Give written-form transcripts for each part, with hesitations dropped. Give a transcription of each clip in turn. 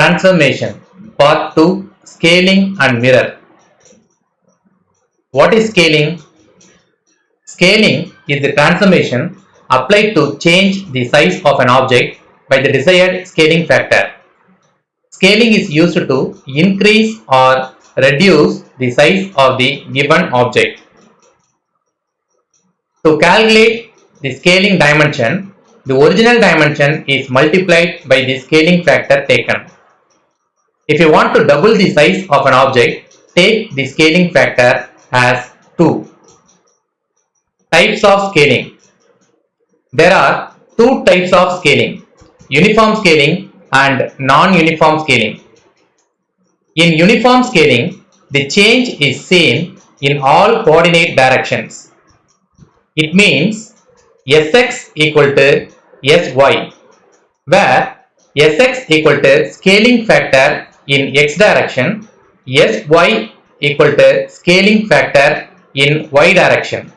Transformation Part 2 Scaling and Mirror. What is scaling? Scaling is the transformation applied to change the size of an object by the desired scaling factor. Scaling is used to increase or reduce the size of the given object. To calculate the scaling dimension, the original dimension is multiplied by the scaling factor taken. If you want to double the size of an object, take the scaling factor as 2. Types of scaling. There are two types of scaling, uniform scaling and non-uniform scaling. In uniform scaling, the change is same in all coordinate directions. It means Sx equal to Sy, where Sx equal to scaling factor in x direction, Sy equal to scaling factor in y direction.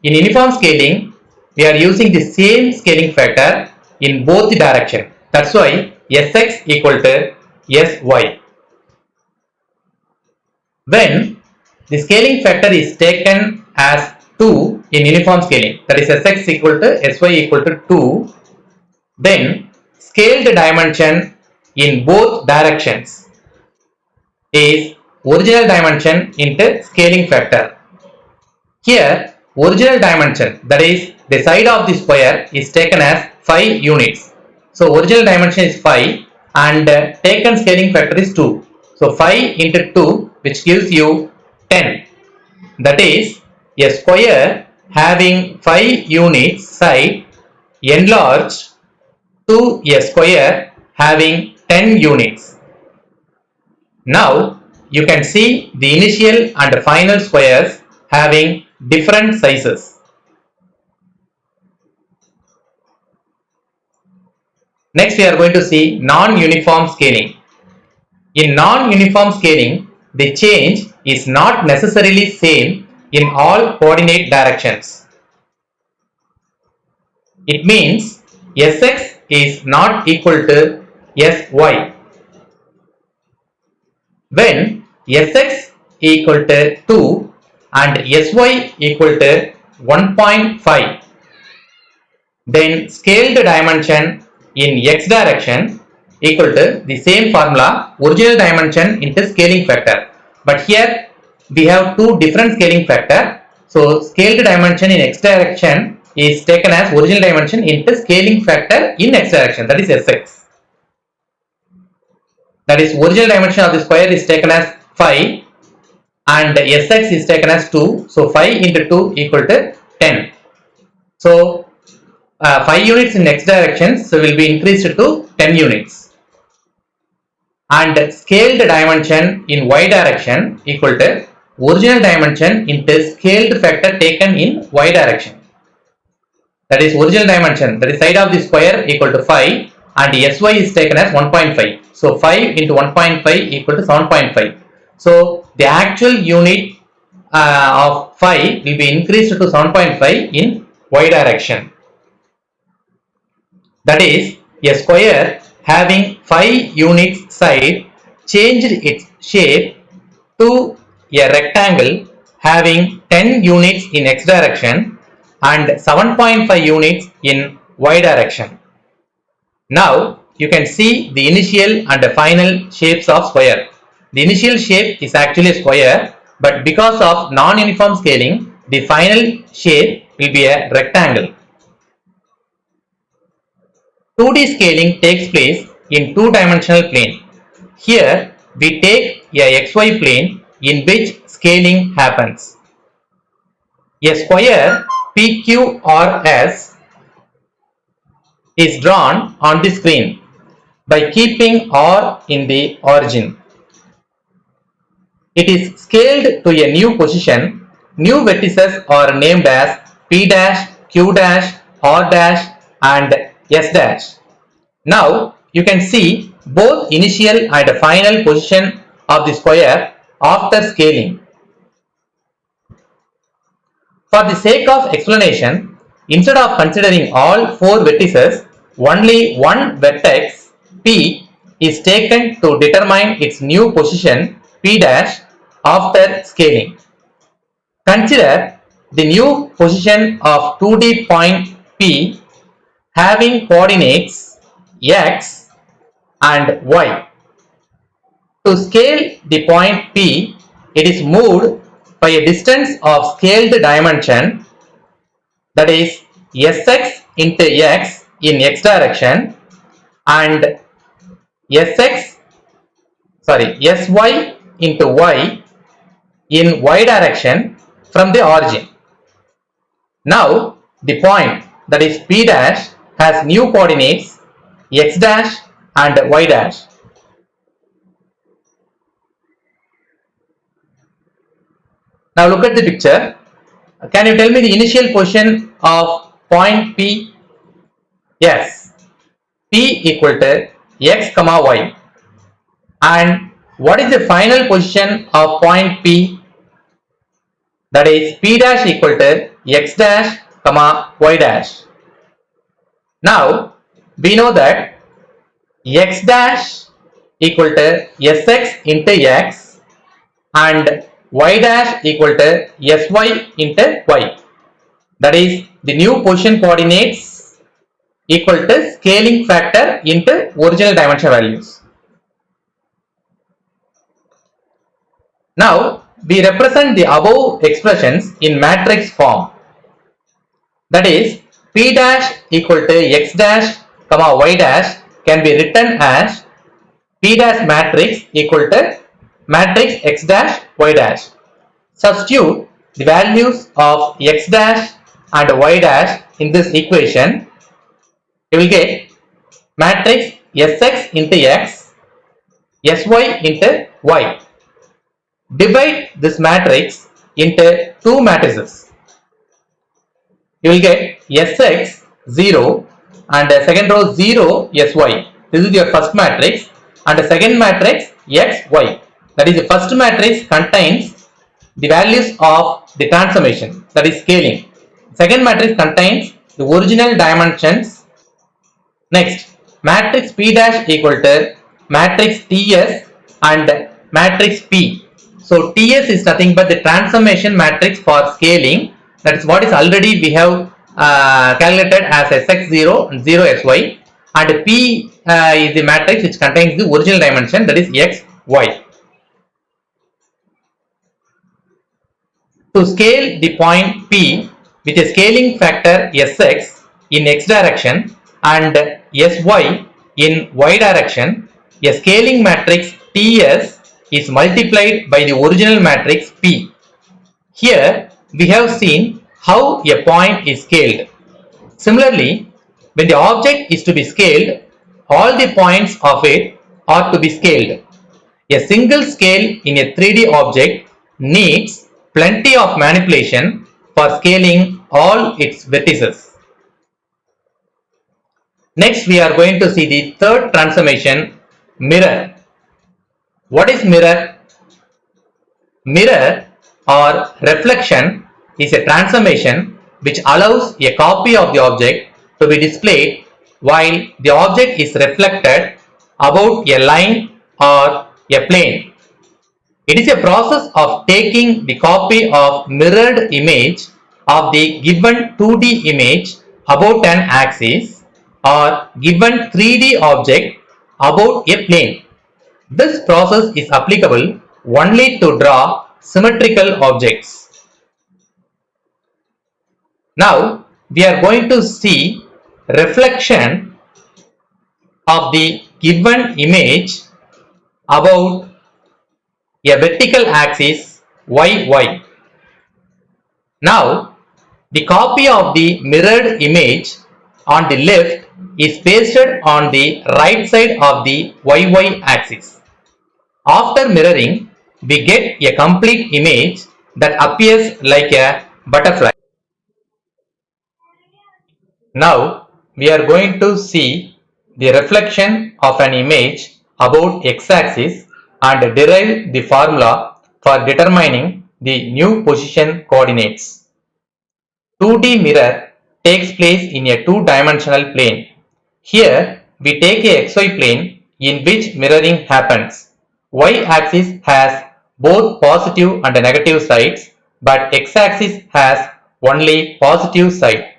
In uniform scaling, we are using the same scaling factor in both the direction. That's why Sx equal to Sy. When the scaling factor is taken as 2 in uniform scaling, that is Sx equal to Sy equal to 2, then scaled dimension in both directions is original dimension into scaling factor. Here, original dimension, that is the side of the square, is taken as 5 units. So original dimension is 5 and taken scaling factor is 2. So 5 into 2, which gives you 10. That is a square having 5 units side enlarged to a square having 10 units. Now you can see the initial and final squares having different sizes. Next we are going to see non-uniform scaling. In non-uniform scaling, the change is not necessarily same in all coordinate directions. It means Sx is not equal to Sy. When Sx equal to 2 and Sy equal to 1.5, then scaled dimension in x direction equal to the same formula, original dimension into scaling factor. But here we have two different scaling factor. So scaled dimension in x direction is taken as original dimension into scaling factor in x direction, that is Sx. That is original dimension of the square is taken as 5 and Sx is taken as 2. So 5 into 2 equal to 10. So 5 units in x direction, so will be increased to 10 units. And scaled dimension in y direction equal to original dimension into scaled factor taken in y direction. That is original dimension, that is side of the square equal to 5 and Sy is taken as 1.5. So 5 into 1.5 equal to 7.5. So the actual unit of 5 will be increased to 7.5 in y direction. That is, a square having 5 units side changed its shape to a rectangle having 10 units in x direction and 7.5 units in y direction. Now you can see the initial and the final shapes of square. The initial shape is actually a square, but because of non-uniform scaling, the final shape will be a rectangle. 2D scaling takes place in two-dimensional plane. Here we take a xy plane in which scaling happens. A square PQRS is drawn on the screen by keeping R in the origin. It is scaled to a new position. New vertices are named as P dash, Q dash, R dash and S dash. Now you can see both initial and final position of the square after scaling. For the sake of explanation, instead of considering all 4 vertices, only one vertex P is taken to determine its new position P dash after scaling. Consider the new position of 2D point P having coordinates x and y. To scale the point P, it is moved by a distance of scaled dimension, that is Sx into x in x direction and Sy into y in y direction from the origin. Now the point, that is P dash, has new coordinates x dash and y dash. Now look at the picture. Can you tell me the initial position of point P? Yes, P equal to x comma y. And what is the final position of point P? That is P dash equal to x dash comma y dash. Now we know that x dash equal to sx into x and y dash equal to sy into y. That is the new position coordinates equal to scaling factor into original dimension values. Now we represent the above expressions in matrix form. That is P dash equal to x dash comma y dash can be written as P dash matrix equal to matrix x dash y dash. Substitute the values of x dash and y dash in this equation. You will get matrix Sx into x, Sy into y. Divide this matrix into two matrices. You will get Sx 0 and the second row 0 Sy. This is your first matrix, and the second matrix Xy. That is, the first matrix contains the values of the transformation, that is scaling. Second matrix contains the original dimensions. Next, matrix P dash equal to matrix Ts and matrix P. So Ts is nothing but the transformation matrix for scaling. That is what is already we have calculated as Sx0 and 0 Sy, and P is the matrix which contains the original dimension, that is Xy. To scale the point P with a scaling factor Sx in x direction and Sy in y direction, a scaling matrix Ts is multiplied by the original matrix P. Here we have seen how a point is scaled. Similarly, when the object is to be scaled, all the points of it are to be scaled. A single scale in a 3D object needs plenty of manipulation for scaling all its vertices. Next, we are going to see the third transformation, mirror. What is mirror? Mirror or reflection is a transformation which allows a copy of the object to be displayed while the object is reflected about a line or a plane. It is a process of taking the copy of mirrored image of the given 2D image about an axis or given 3D object about a plane. This process is applicable only to draw symmetrical objects. Now we are going to see reflection of the given image about a vertical axis YY. Now the copy of the mirrored image on the left is pasted on the right side of the YY axis. After mirroring, we get a complete image that appears like a butterfly. Now we are going to see the reflection of an image about x-axis and derive the formula for determining the new position coordinates. 2D mirror takes place in a two-dimensional plane. Here we take a xy plane in which mirroring happens. Y-axis has both positive and negative sides, but x-axis has only positive side.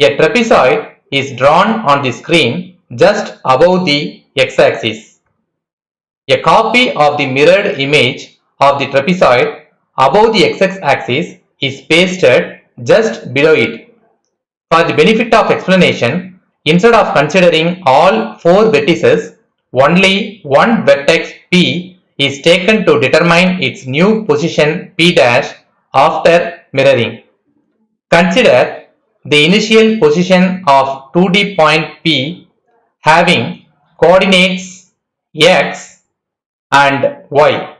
A trapezoid is drawn on the screen just above the x-axis. A copy of the mirrored image of the trapezoid above the x-axis is pasted just below it. For the benefit of explanation, instead of considering all four vertices, only one vertex P is taken to determine its new position P' after mirroring. Consider the initial position of 2D point P having coordinates x and y.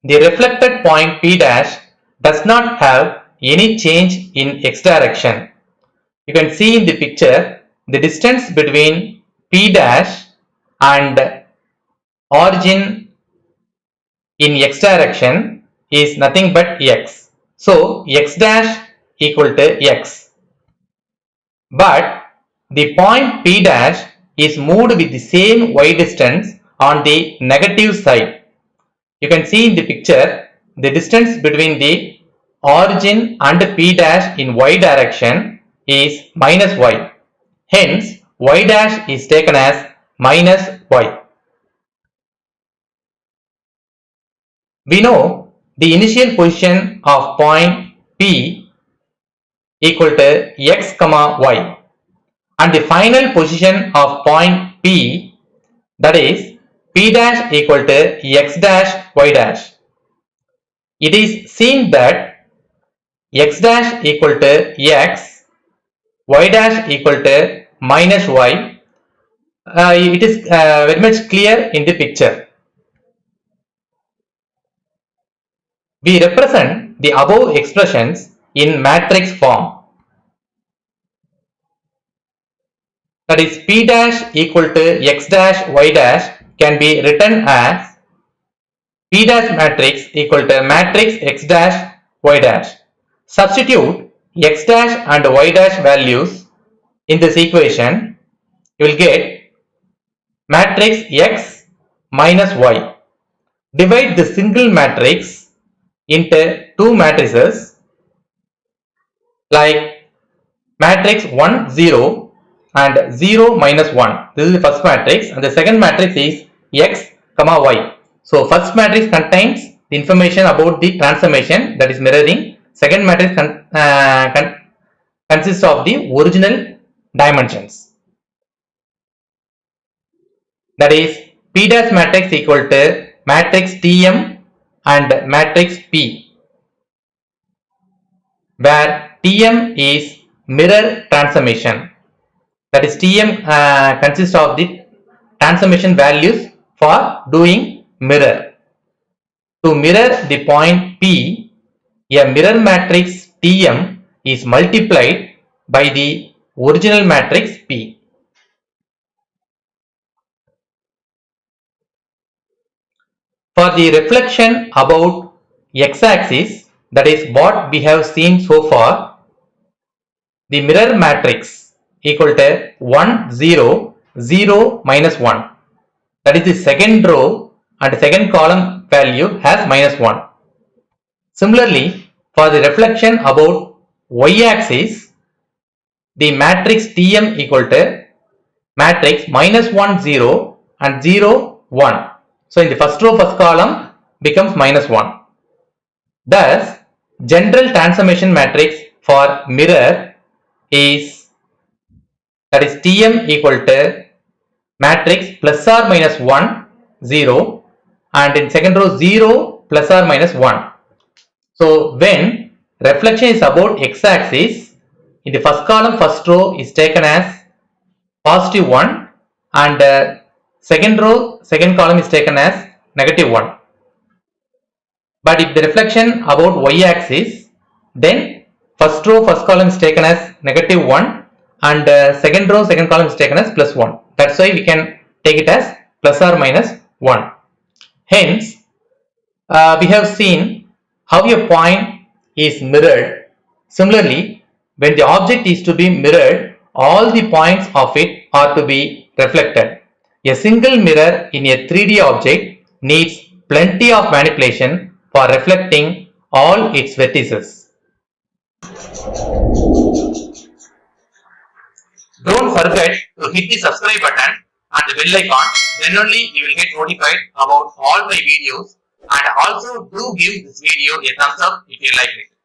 The reflected point P' does not have any change in x direction. You can see in the picture the distance between P' and origin in x direction is nothing but x. So x dash equal to x. But the point P dash is moved with the same y distance on the negative side. You can see in the picture the distance between the origin and P dash in y direction is minus y. Hence, y dash is taken as minus y. We know the initial position of point P equal to x comma y and the final position of point P, that is P dash equal to x dash y dash. It is seen that x dash equal to x, y dash equal to minus y. It is very much clear in the picture. We represent the above expressions in matrix form. That is P dash equal to x dash y dash can be written as P dash matrix equal to matrix x dash y dash. Substitute x dash and y dash values in this equation. You will get matrix x minus y. Divide the single matrix into two matrices like matrix 1 0 and 0 minus 1. This is the first matrix and the second matrix is x comma y. So first matrix contains the information about the transformation, that is mirroring. Second matrix consists of the original dimensions. That is P dash matrix equal to matrix Tm and matrix P, where Tm is mirror transformation. That is Tm consists of the transformation values for doing mirror. To mirror the point P, a mirror matrix Tm is multiplied by the original matrix P. For the reflection about x-axis, that is what we have seen so far, the mirror matrix equal to 1 0 0 minus 1. That is the second row and second column value has minus 1. Similarly, for the reflection about y-axis, the matrix Tm equal to matrix minus 1 0 and 0 1. So in the first row, first column becomes minus 1. Thus, general transformation matrix for mirror is, that is Tm equal to matrix plus or minus 1 0 and in second row 0 plus or minus 1. So when reflection is about x-axis, in the first column first row is taken as positive 1 and second row second column is taken as negative 1. But if the reflection about y-axis, then first row first column is taken as negative 1 and second row second column is taken as plus 1. That's why we can take it as plus or minus 1. Hence, we have seen how a point is mirrored. Similarly, when the object is to be mirrored, all the points of it are to be reflected. A single mirror in a 3D object needs plenty of manipulation for reflecting all its vertices. Don't forget to hit the subscribe button and the bell icon, then only you will get notified about all my videos, and also do give this video a thumbs up if you like it.